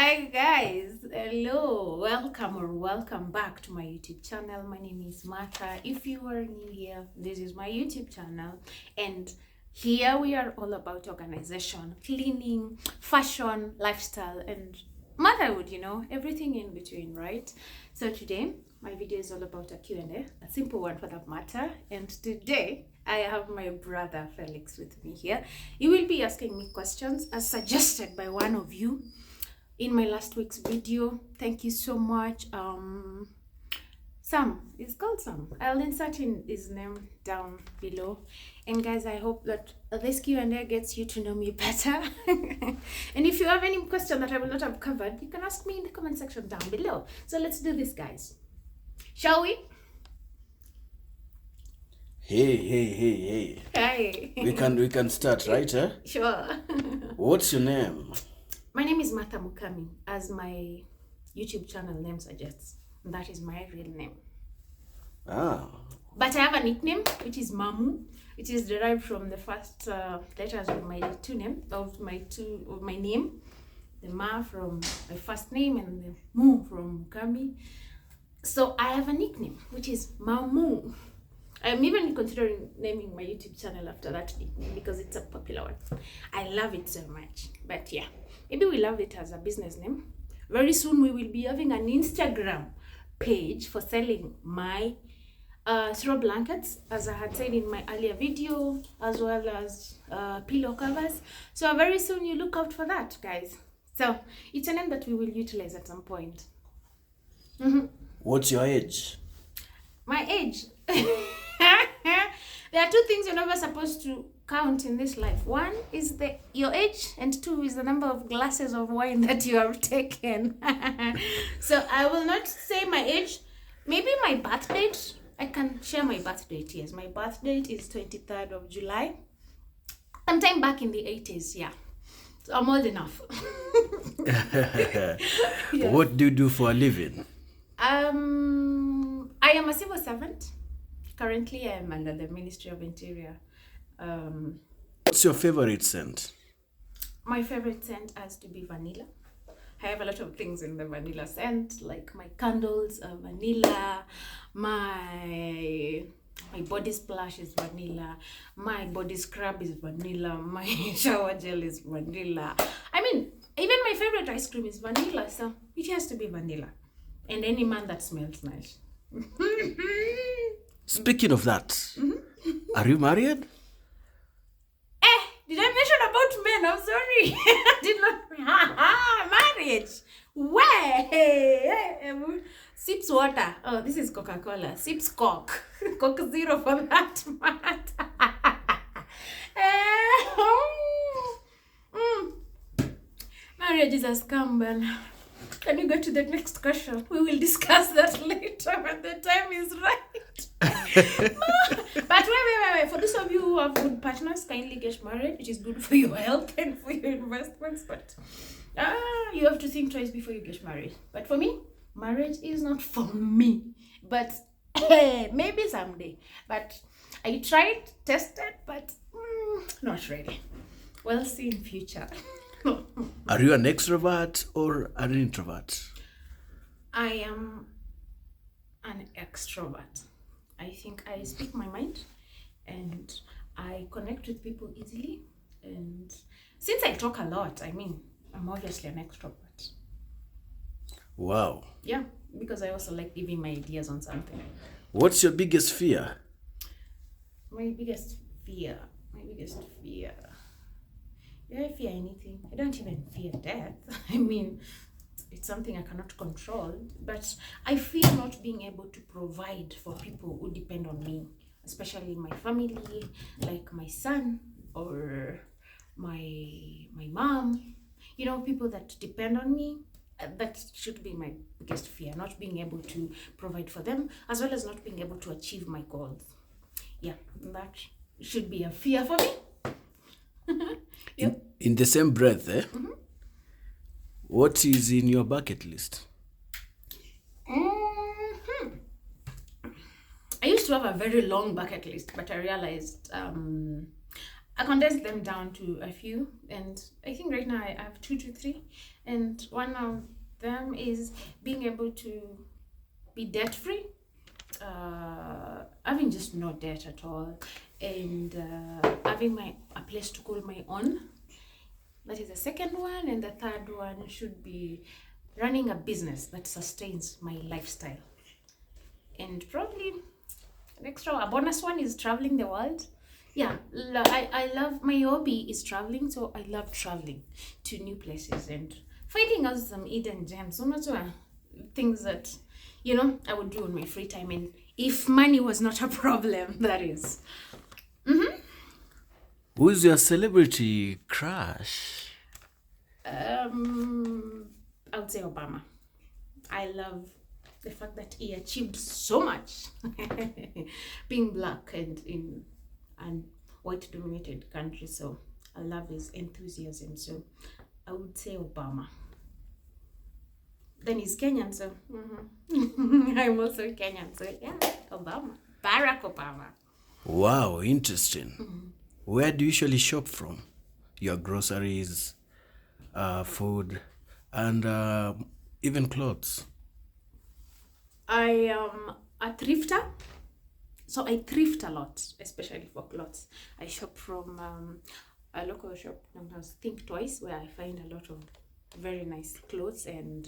Hi guys, hello, welcome back to my YouTube channel. My name is Martha. If you are new here, this is my YouTube channel, and here we are all about organization, cleaning, fashion, lifestyle, and motherhood, everything in between, right? So today my video is all about a Q&A, a simple one for that matter, and today I have my brother Felix with me here. He will be asking me questions as suggested by one of you in my last week's video. Thank you so much. Sam, it's called Sam. I'll insert in his name down below. And guys, I hope that this Q&A gets you to know me better. And if you have any question that I will not have covered, you can ask me in the comment section down below. So let's do this, guys. Shall we? Hey. Hi. We can start, right? Sure. What's your name? My name is Martha Mukami, as my YouTube channel name suggests. That is my real name. Ah. But I have a nickname, which is Mamu, which is derived from the first letters of my my name. The Ma from my first name and the Mu from Mukami. So I have a nickname, which is Mamu. I'm even considering naming my YouTube channel after that nickname because it's a popular one. I love it so much. But yeah, maybe we love it as a business name. Very soon we will be having an Instagram page for selling my throw blankets, as I had said in my earlier video, as well as pillow covers. So very soon you look out for that, guys. So it's a name that we will utilize at some point. What's your age? My age. There are two things you're never supposed to count in this life. One is your age, and two is the number of glasses of wine that you have taken. So I will not say my age. Maybe my birth date. I can share my birth date. Yes, my birth date is 23rd of July. Sometime back in the 80s, yeah. So I'm old enough. Yes. What do you do for a living? I am a civil servant. Currently, I am under the Ministry of Interior. What's your favorite scent? My favorite scent has to be vanilla. I have a lot of things in the vanilla scent, like my candles are vanilla, my body splash is vanilla, my body scrub is vanilla, my shower gel is vanilla. I mean, even my favorite ice cream is vanilla, so it has to be vanilla. And any man that smells nice. Speaking of that, are you married? Did I mention about men? I'm sorry. I did not. Marriage. Where? Sips water. Oh, this is Coca-Cola. Sips Coke. Coke Zero for that matter. Marriage is a scam, man. Can you go to the next question? We will discuss that later when the time is right. But wait. For those of you who have good partners, kindly get married. It is good for your health and for your investments. But you have to think twice before you get married. But for me, marriage is not for me. But maybe someday. But I tried, tested, but not really. We'll see in future. Are you an extrovert or an introvert? I am an extrovert. I think I speak my mind and I connect with people easily. And since I talk a lot, I'm obviously an extrovert. Wow. Yeah, because I also like giving my ideas on something. What's your biggest fear? My biggest fear. Do I fear anything? I don't even fear death. It's something I cannot control, but I fear not being able to provide for people who depend on me, especially my family, like my son or my mom, people that depend on me. That should be my biggest fear, not being able to provide for them, as well as not being able to achieve my goals. Yeah, that should be a fear for me. Yep. In the same breath, what is in your bucket list? I used to have a very long bucket list, but I realized I condensed them down to a few, and I think right now I have 2 to 3, and one of them is being able to be debt free, having just no debt at all, and having a place to call my own. That is the second one, and the third one should be running a business that sustains my lifestyle. And probably a bonus one is traveling the world. Yeah, I love, my hobby is traveling, so I love traveling to new places and finding out some hidden gems. Things that, I would do in my free time, and if money was not a problem, that is. Who's your celebrity crush? I would say Obama. I love the fact that he achieved so much being black and in a white dominated country, so I love his enthusiasm, so I would say Obama. Then he's Kenyan, so I'm also Kenyan, so yeah, Obama. Barack Obama. Wow, interesting. Where do you usually shop from? Your groceries, food, and even clothes? I am a thrifter, so I thrift a lot, especially for clothes. I shop from a local shop known as Think Twice, where I find a lot of very nice clothes and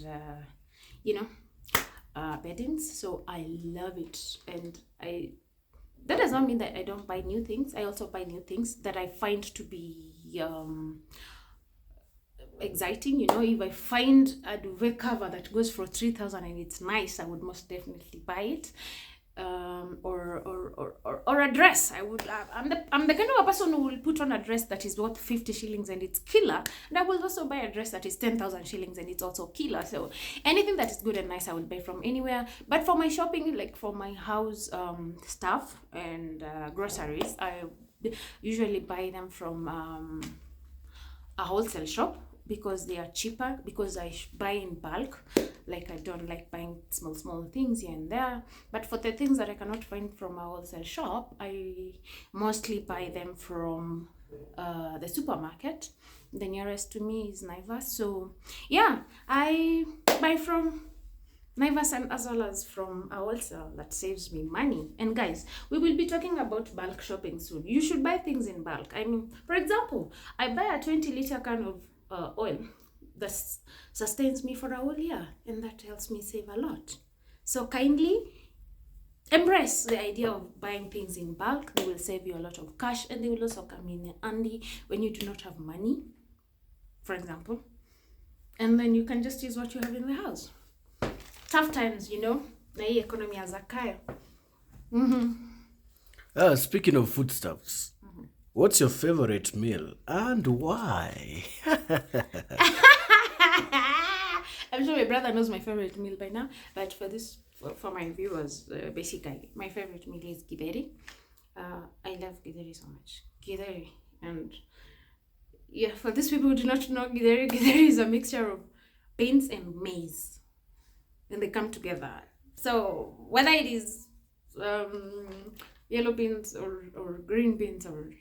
beddings, so I love it. And that does not mean that I don't buy new things. I also buy new things that I find to be exciting. If I find a duvet cover that goes for 3,000 and it's nice, I would most definitely buy it. Or a dress. I'm the kind of a person who will put on a dress that is worth 50 shillings and it's killer, and I will also buy a dress that is 10,000 shillings and it's also killer. So anything that is good and nice, I would buy from anywhere. But for my shopping, like for my house stuff and groceries, I usually buy them from a wholesale shop, because they are cheaper, because I buy in bulk. Like, I don't like buying small things here and there. But for the things that I cannot find from a wholesale shop, I mostly buy them from the supermarket. The nearest to me is Naivas. So yeah, I buy from Naivas, and as well as from a wholesale that saves me money. And guys, we will be talking about bulk shopping soon. You should buy things in bulk. I mean, for example, I buy a 20-liter can of oil that sustains me for a whole year, and that helps me save a lot. So kindly embrace the idea of buying things in bulk. They will save you a lot of cash, and they will also come in handy when you do not have money, for example, and then you can just use what you have in the house. Tough times, na hii economy ya zakaya. Speaking of foodstuffs, what's your favorite meal and why? I'm sure my brother knows my favorite meal by now, but for my viewers, basically, my favorite meal is githeri. I love githeri so much. Githeri. And yeah, for these people who do not know githeri is a mixture of beans and maize, and they come together. So whether it is yellow beans or green beans or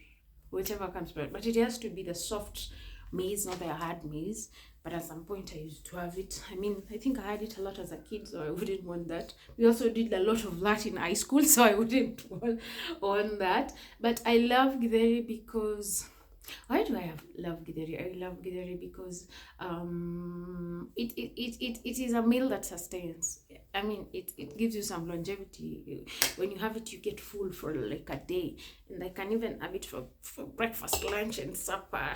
whichever comes first, but it has to be the soft maize, not the hard maize. But at some point I used to have it. I mean, I think I had it a lot as a kid, so I wouldn't want that. We also did a lot of that in high school, so I wouldn't want that. But I love githeri because... Why do I love githeri? I love githeri because it is a meal that sustains. I mean, it gives you some longevity. When you have it, you get full for like a day. And I can even have it for breakfast, lunch, and supper,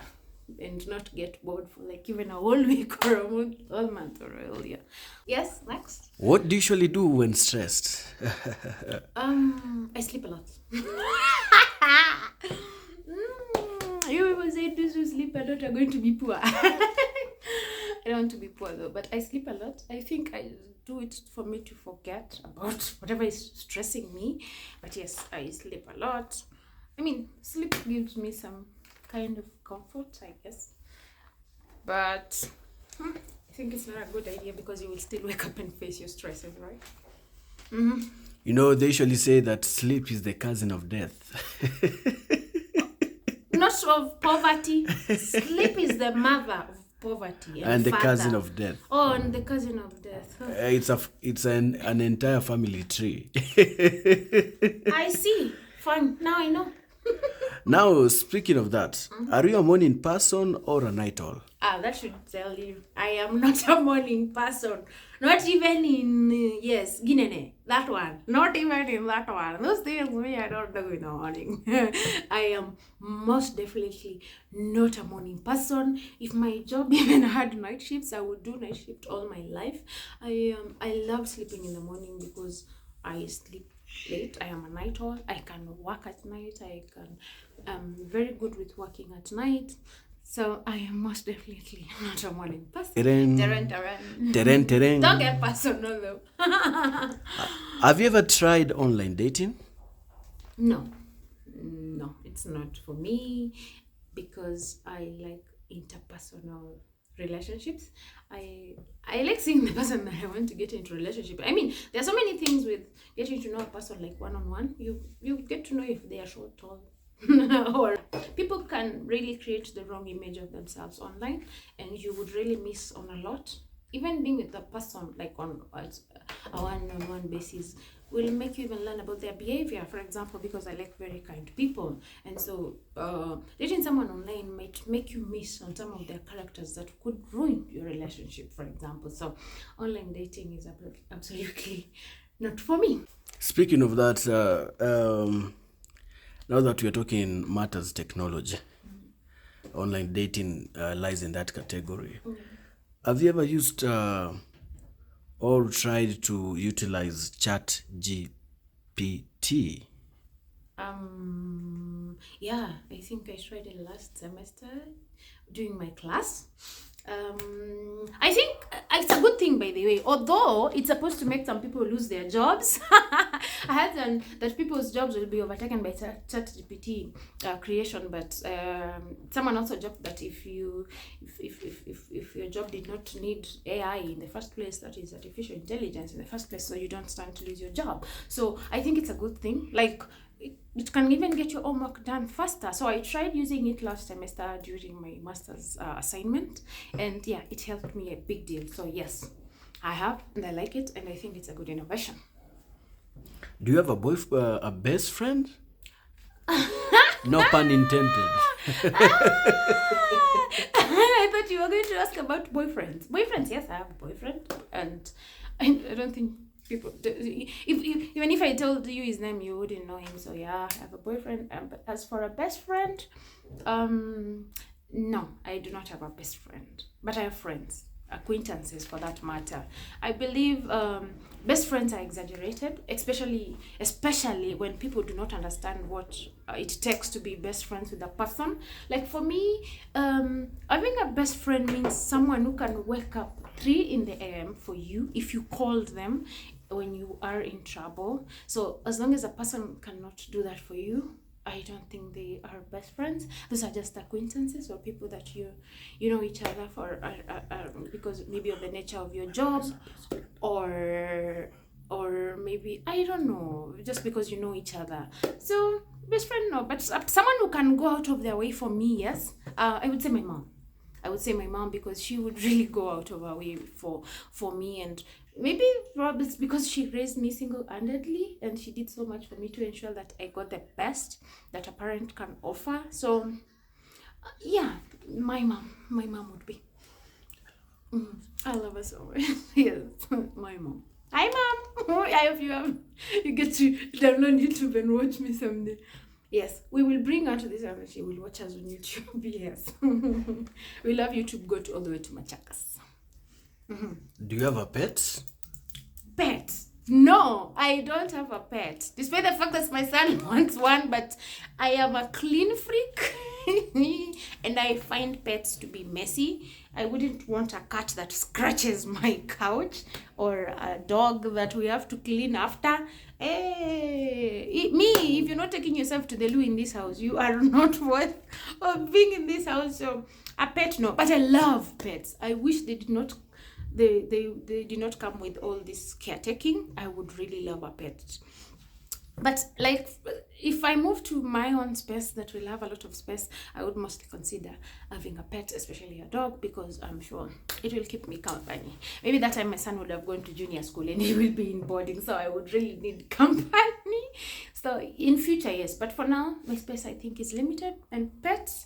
and not get bored for like even a whole week or a whole month or a whole year. Yes, next. What do you usually do when stressed? I sleep a lot. You people say those who sleep a lot are going to be poor. I don't want to be poor though, but I sleep a lot. I think I do it for me to forget about whatever is stressing me. But yes, I sleep a lot. I mean, sleep gives me some kind of comfort, I guess. But I think it's not a good idea, because you will still wake up and face your stresses, right? They usually say that sleep is the cousin of death. Not root of poverty. Sleep is the mother of poverty And the father. cousin of death. Oh, and the cousin of death. Oh. It's an entire family tree. I see. Fine. Now I know. Now, speaking of that, are you a morning person or a night owl? That should tell you. I am not a morning person. Not even in, Guinea. That one. Not even in that one. Those things me, I don't do in the morning. I am most definitely not a morning person. If my job even had night shifts, I would do night shift all my life. I love sleeping in the morning because I sleep late. I am a night owl. I can work at night. I'm very good with working at night. So I am most definitely not a morning person. Tereng. Don't get personal though. Have you ever tried online dating? No, it's not for me because I like interpersonal relationships. I like seeing the person that I want to get into a relationship. I mean, there are so many things with getting to know a person like one-on-one. You get to know if they are short, tall, or people can really create the wrong image of themselves online, and you would really miss on a lot. Even being with the person like on a one-on-one basis will make you even learn about their behavior. For example, because I like very kind people, and so dating someone online might make you miss on some of their characters that could ruin your relationship, for example. So online dating is absolutely not for me. Speaking of that, now that we're talking matters technology, online dating lies in that category. Have you ever used or tried to utilize ChatGPT? Yeah, I think I tried it last semester during my class. I think it's a good thing, by the way, although it's supposed to make some people lose their jobs. I heard that people's jobs will be overtaken by ChatGPT creation, but someone also joked that if your job did not need AI in the first place, that is artificial intelligence in the first place, so you don't stand to lose your job. So I think it's a good thing. Like, it can even get your homework done faster. So I tried using it last semester during my master's assignment, and yeah, it helped me a big deal. So yes, I have, and I like it, and I think it's a good innovation. Do you have a best friend? No pun intended. I thought you were going to ask about boyfriends. Boyfriends, yes, I have a boyfriend, and I don't think people, even if I told you his name, you wouldn't know him. So yeah, I have a boyfriend. But as for a best friend, no, I do not have a best friend, but I have friends, acquaintances for that matter. I believe best friends are exaggerated, especially when people do not understand what it takes to be best friends with a person. Like for me, having a best friend means someone who can wake up 3 a.m. for you if you called them when you are in trouble. So as long as a person cannot do that for you, I don't think they are best friends. Those are just acquaintances or people that you know each other for because maybe of the nature of your job, or maybe, I don't know, just because you know each other. So best friend, no, but someone who can go out of their way for me, yes. I would say my mom. Because she would really go out of her way for me, and maybe probably it's because she raised me single-handedly and she did so much for me to ensure that I got the best that a parent can offer. So yeah, my mom would be. I love her so much. Yes, my mom. Hi mom. I hope you get to download YouTube and watch me someday. Yes, we will bring her to this and she will watch us on YouTube. Yes. We love YouTube. Go all the way to Machakas. Do you have a pet? Pet? No, I don't have a pet. Despite the fact that my son wants one, but I am a clean freak. And I find pets to be messy. I wouldn't want a cat that scratches my couch or a dog that we have to clean after. If you're not taking yourself to the loo in this house, you are not worth of being in this house. So a pet, no. But I love pets. I wish they did not come with all this caretaking. I would really love a pet. But like, if I move to my own space that will have a lot of space, I would mostly consider having a pet, especially a dog, because I'm sure it will keep me company. Maybe that time my son would have gone to junior school and he will be in boarding, so I would really need company. So in future, yes, but for now, my space I think is limited, and pets,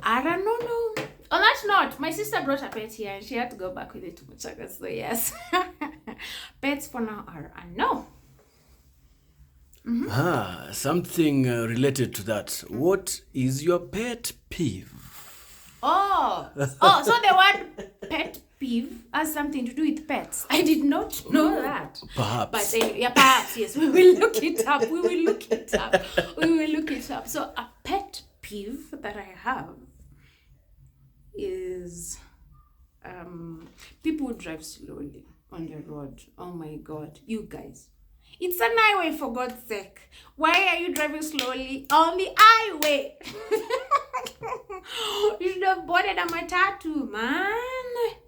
I don't know. On that note, my sister brought a pet here and she had to go back with it to Machaga, so yes. Pets for now are a no. Something related to that. What is your pet peeve? So the word pet peeve has something to do with pets. I did not know that. Perhaps. But yeah, perhaps, yes. We will look it up. So a pet peeve that I have is people who drive slowly on the road. Oh my God, you guys. It's an highway, for God's sake. Why are you driving slowly on the highway? You should have boarded a matatu, man.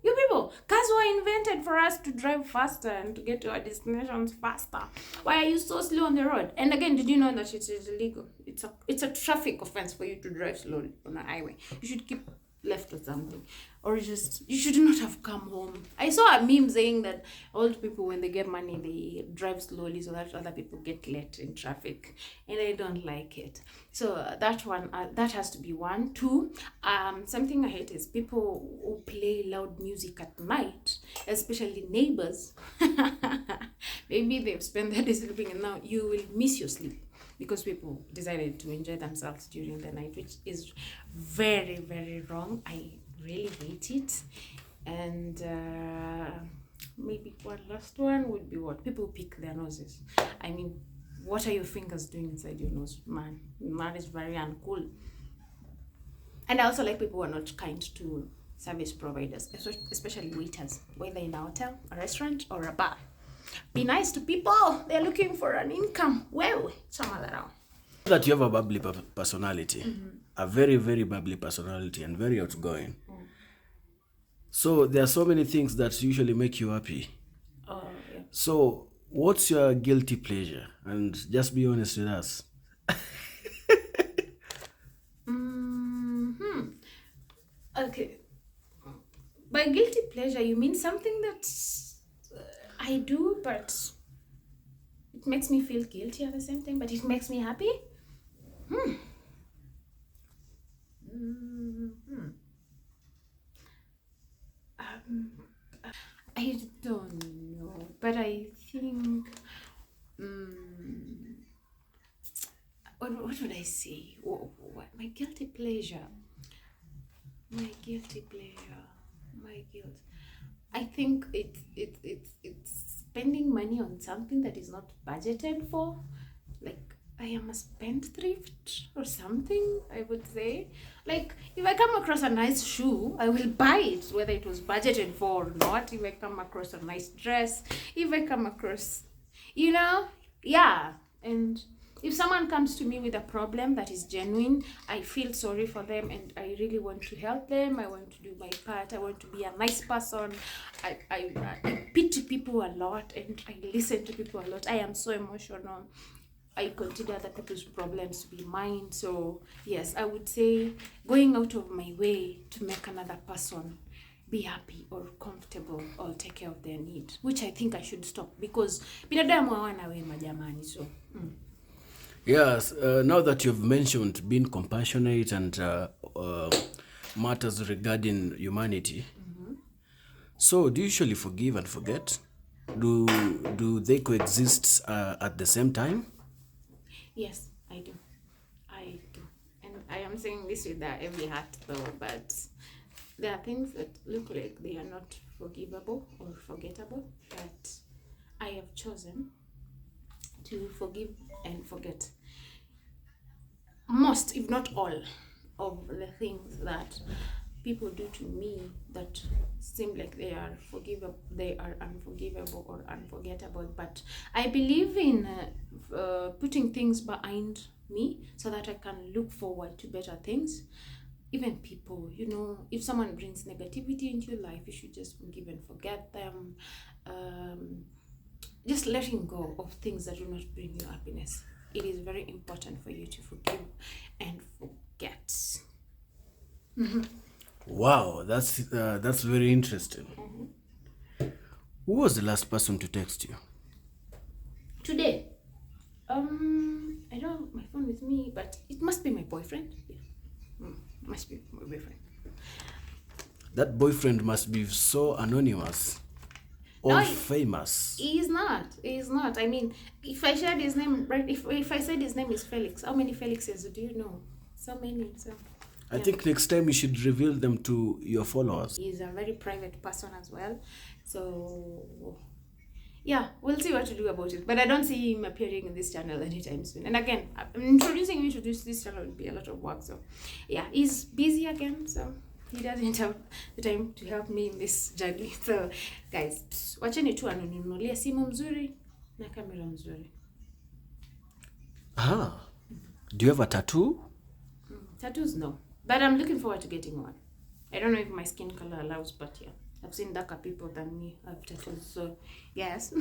You people, cars were invented for us to drive faster and to get to our destinations faster. Why are you so slow on the road? And again, did you know that it is illegal? It's a traffic offense for you to drive slowly on a highway. You should keep left or something, or just you should not have come home. I saw a meme saying that old people, when they get money, they drive slowly so that other people get late in traffic, and I don't like it. So that one, that has to be one. Two, something I hate is people who play loud music at night, especially neighbors. Maybe they've spent their day sleeping and now you will miss your sleep because people decided to enjoy themselves during the night, which is very, very wrong. I really hate it. And maybe one last one would be what people pick their noses. I mean, what are your fingers doing inside your nose, man? That is very uncool. And I also like people who are not kind to service providers, especially waiters, whether in a hotel, a restaurant, or a bar. Be nice to people. They're looking for an income. Well, some other around. That you have a bubbly personality, a very, very bubbly personality, and very outgoing. So there are so many things that usually make you happy. Oh, yeah. So what's your guilty pleasure? And just be honest with us. Okay. By guilty pleasure, you mean something that I do, but it makes me feel guilty at the same time, but it makes me happy? I don't know, but I think what would I say? What my guilty pleasure? My guilt. I think it's spending money on something that is not budgeted for. Like, I am a spendthrift or something, I would say. Like, if I come across a nice shoe, I will buy it, whether it was budgeted for or not. If I come across a nice dress, if I come across, yeah. And if someone comes to me with a problem that is genuine, I feel sorry for them and I really want to help them. I want to do my part. I want to be a nice person. I pity people a lot and I listen to people a lot. I am so emotional. I consider other people's problems to be mine. So yes, I would say going out of my way to make another person be happy or comfortable or take care of their needs, which I think I should stop, because binadamu hawana wema jamani. So Yes, now that you've mentioned being compassionate and matters regarding humanity, so do you usually forgive and forget? Do they coexist at the same time? yes, I do. And I am saying this with a heavy heart though, but there are things that look like they are not forgivable or forgettable, but I have chosen to forgive and forget most, if not all, of the things that people do to me that seem like they are forgivable, they are unforgivable or unforgettable. But I believe in putting things behind me so that I can look forward to better things. Even people, if someone brings negativity into your life, you should just forgive and forget them. Just letting go of things that do not bring you happiness. it is very important for you to forgive and forget. Wow, that's very interesting. Who was the last person to text you? Today, I don't have my phone with me, but it must be my boyfriend. Yeah. Must be my boyfriend. That boyfriend must be so anonymous or famous. He is not. He is not. I mean, if I shared his name, right? If I said his name is Felix, how many Felixes do you know? So many. So I think next time you should reveal them to your followers. he's a very private person as well. So yeah, we'll see what to do about it. But I don't see him appearing in this channel anytime soon. And again, introducing him to this channel would be a lot of work. So yeah, he's busy again. So he doesn't have the time to help me in this journey. So guys, wacheni tu anununulia simu mzuri na kamera mzuri. Do you have a tattoo? Tattoos, no. But I'm looking forward to getting one. I don't know if my skin color allows, but yeah. I've seen darker people than me have tattoos, so yes.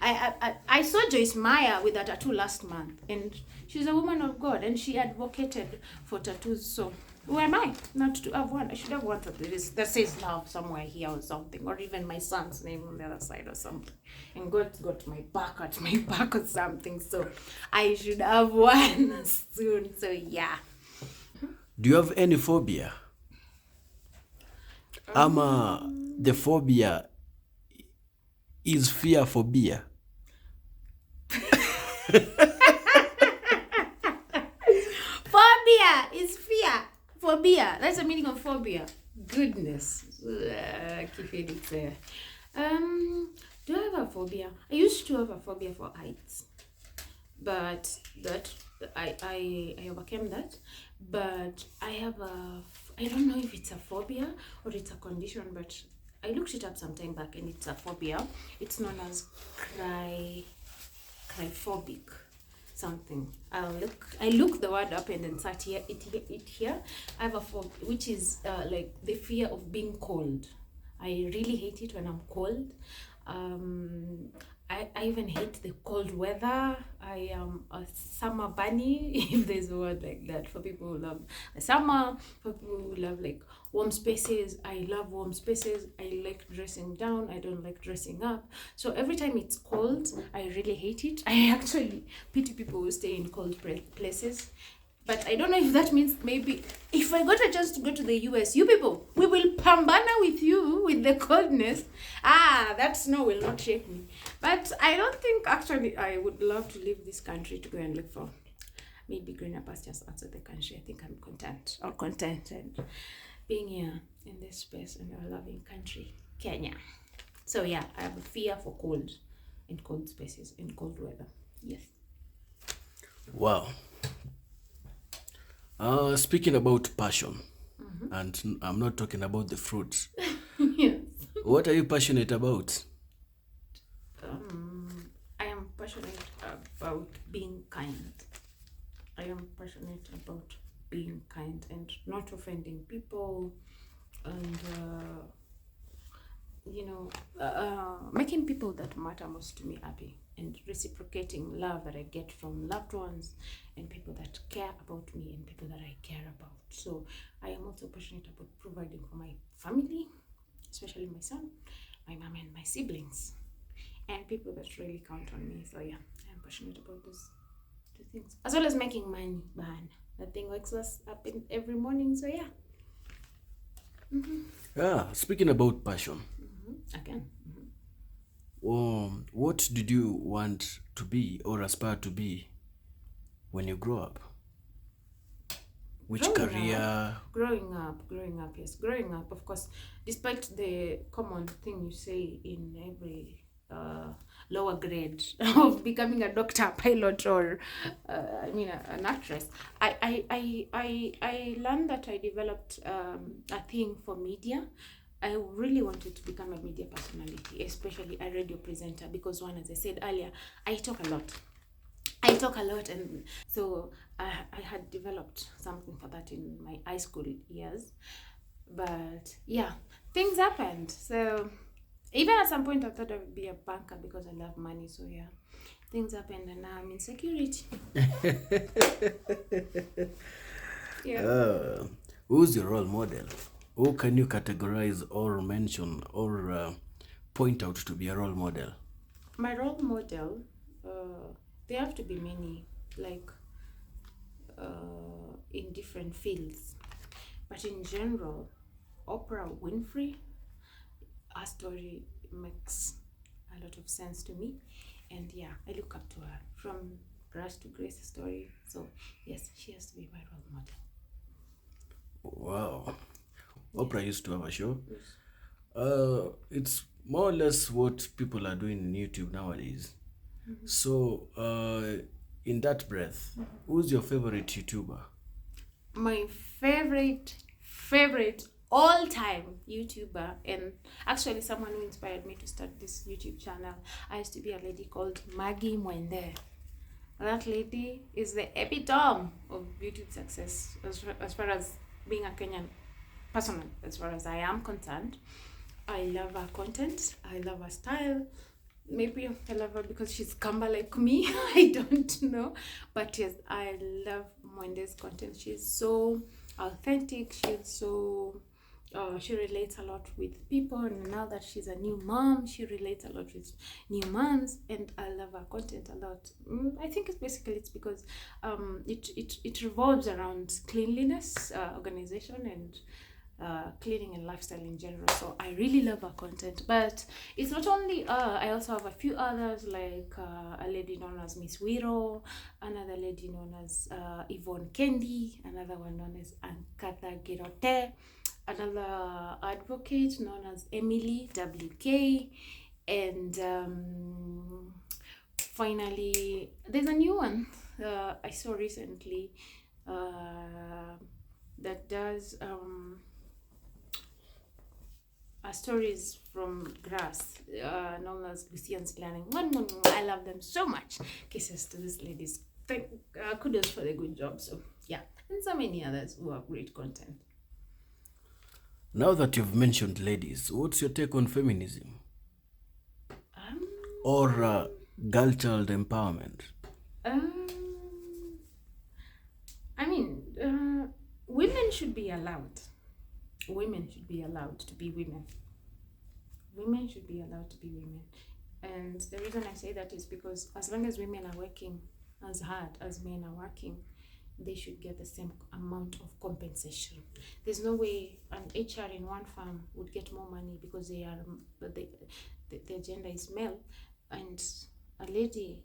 I saw Joyce Meyer with a tattoo last month, and she's a woman of God, and she advocated for tattoos. So who am I not to have one? I should have one that says love somewhere here or something, or even my son's name on the other side or something. And God's got my back at my back or something, so I should have one soon. So yeah. Do you have any phobia? The phobia is fear phobia. Phobia is fear. Phobia. That's the meaning of phobia. Goodness. Felix there. Do I have a phobia? I used to have a phobia for heights, but that I overcame that. But I don't know if it's a phobia or it's a condition, but I looked it up some time back, and it's a phobia. It's known as cryphobic something. I look the word up and then start it here. I have a phobia, which is like the fear of being cold. I really hate it when I'm cold. I even hate the cold weather. I am a summer bunny, if there's a word like that, for people who love the summer, for people who love like warm spaces. I love warm spaces. I like dressing down. I don't like dressing up. So every time it's cold, I really hate it. I actually pity people who stay in cold places. But I don't know if that means maybe if I got a chance to go to the US, you people, we will pambana with you with the coldness. That snow will not shake me. But I don't think actually I would love to leave this country to go and look for maybe greener pastures outside the country. I think I'm contented being here in this space in our loving country, Kenya. So yeah, I have a fear for cold in cold spaces, in cold weather. Yes. Wow. Speaking about passion, and I'm not talking about the fruits. Yes. What are you passionate about? I am passionate about being kind. I am passionate about being kind and not offending people, and making people that matter most to me happy, and reciprocating love that I get from loved ones and people that care about me and people that I care about. So I am also passionate about providing for my family, especially my son, my mom, and my siblings, and people that really count on me. So yeah, I am passionate about those two things, as well as making money. That thing wakes us up every morning. So yeah. Speaking about passion. Again. What did you want to be or aspire to be when you grow up? Which career? Growing up, yes. Growing up, of course, despite the common thing you say in every lower grade of becoming a doctor, pilot, or an actress, I learned that I developed a thing for media. I really wanted to become a media personality, especially a radio presenter, because one, as I said earlier, I talk a lot, and so I had developed something for that in my high school years. But yeah, things happened. So even at some point I thought I would be a banker because I love money. So yeah, things happened and now I'm in security. Yeah. Who's your role model? Who can you categorize or mention or point out to be a role model? My role model, there have to be many, like in different fields. But in general, Oprah Winfrey, her story makes a lot of sense to me. And yeah, I look up to her from grass to grace story. So yes, she has to be my role model. Wow. Oprah used to have a show. Yes. It's more or less what people are doing in YouTube nowadays. So, in that breath, who's your favorite YouTuber? My favorite all-time YouTuber, and actually someone who inspired me to start this YouTube channel, I used to be a lady called Maggie Mwende. That lady is the epitome of YouTube success as far as being a Kenyan person, as far as I am concerned. I love her content, I love her style. Maybe I love her because she's Kamba like me. I don't know. But yes, I love Mwende's content. She's so authentic. She's so she relates a lot with people, and now that she's a new mom, she relates a lot with new moms, and I love her content a lot. I think it's because it revolves around cleanliness, organization, and cleaning and lifestyle in general. So I really love her content. But it's not only I also have a few others, like a lady known as Miss Wiro, another lady known as Yvonne Kendi, another one known as Ankatha Girote, another advocate known as Emily WK, and finally there's a new one I saw recently that does stories from grass, known as Lucian's Learning. I love them so much. Kisses to these ladies. Kudos for the good job. So yeah, and so many others who have great content. Now that you've mentioned ladies, what's your take on feminism? Or girl child empowerment? I mean, women should be allowed. Women should be allowed to be women. Women should be allowed to be women. And the reason I say that is because as long as women are working as hard as men are working, they should get the same amount of compensation. There's no way an HR in one farm would get more money because their gender is male, and a lady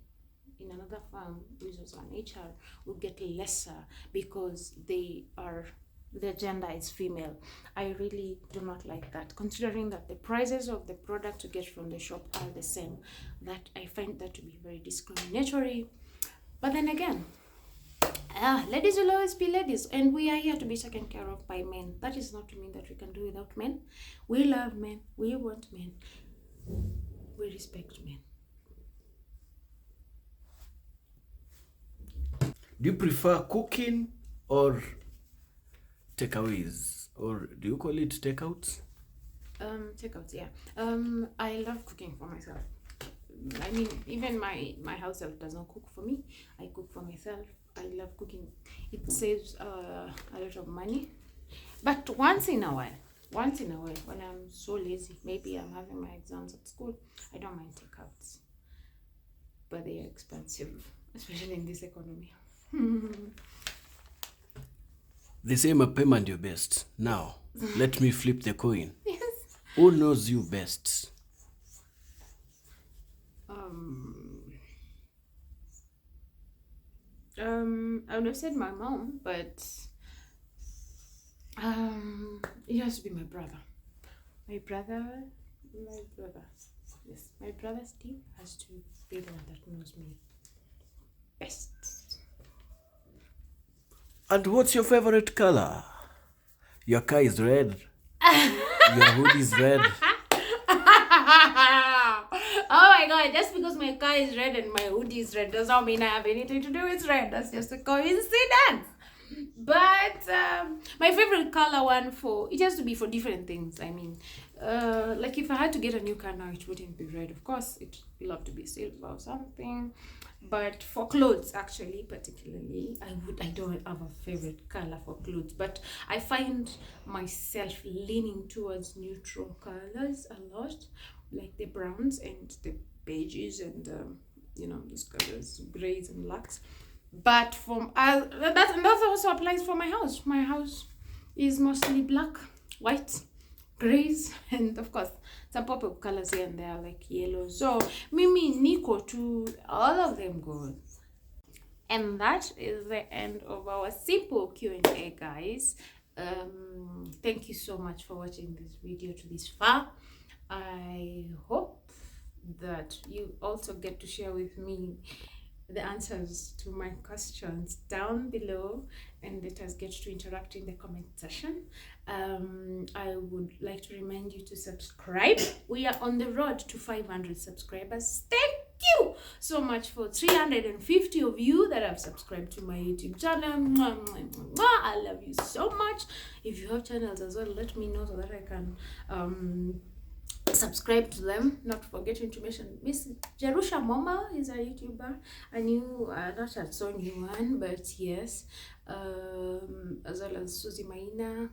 in another farm who is also an HR would get lesser because their gender is female. I really do not like that, considering that the prices of the product to get from the shop are the same. That I find that to be very discriminatory. But then again, ladies will always be ladies, and we are here to be taken care of by men. That is not to mean that we can do without men. We love men, we want men, we respect men. Do you prefer cooking or takeaways, or do you call it takeouts? Takeouts, yeah. I love cooking for myself. I mean, even my house help does not cook for me. I cook for myself. I love cooking. It saves a lot of money. But once in a while, when I'm so lazy, maybe I'm having my exams at school, I don't mind takeouts. But they are expensive, especially in this economy. They say mapema ndio best. Now, let me flip the coin. Yes. Who knows you best? I would have said my mom, but it has to be my brother. My brother. Yes, my brother Steve has to be the one that knows me best. And what's your favorite color? Your car is red. Your hood is red. Oh my god, just because my car is red and my hoodie is red does not mean I have anything to do with red. That's just a coincidence. But my favorite color it has to be for different things. I mean, like if I had to get a new car now, it wouldn't be red. Of course, it will have to be silver or something. But for clothes, actually, particularly, I don't have a favorite color for clothes, but I find myself leaning towards neutral colors a lot, like the browns and the beiges and these colors, grays and blacks. But that also applies for my house. My house is mostly black, white, grays, and of course some pop up colors here and there like yellow. So mimi niko to all of them goes. And that is the end of our simple Q&A, guys. Thank you so much for watching this video to this far. I hope that you also get to share with me the answers to my questions down below, and let us get to interact in the comment section. I would like to remind you to subscribe. We are on the road to 500 subscribers. Thank you so much for 350 of you that have subscribed to my YouTube channel. I love you so much. If you have channels as well, let me know so that I can subscribe to them. Not forgetting to mention Miss Jerusha Mama is a YouTuber, a new not a so new one, but yes, as well as Suzy Maina.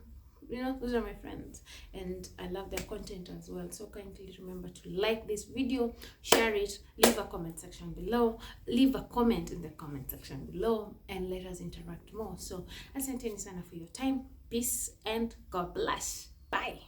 Those are my friends and I love their content as well. So kindly remember to like this video, share it, leave a comment section below, leave a comment in the comment section below, and let us interact more. So asanteni sana for your time. Peace and God bless. Bye.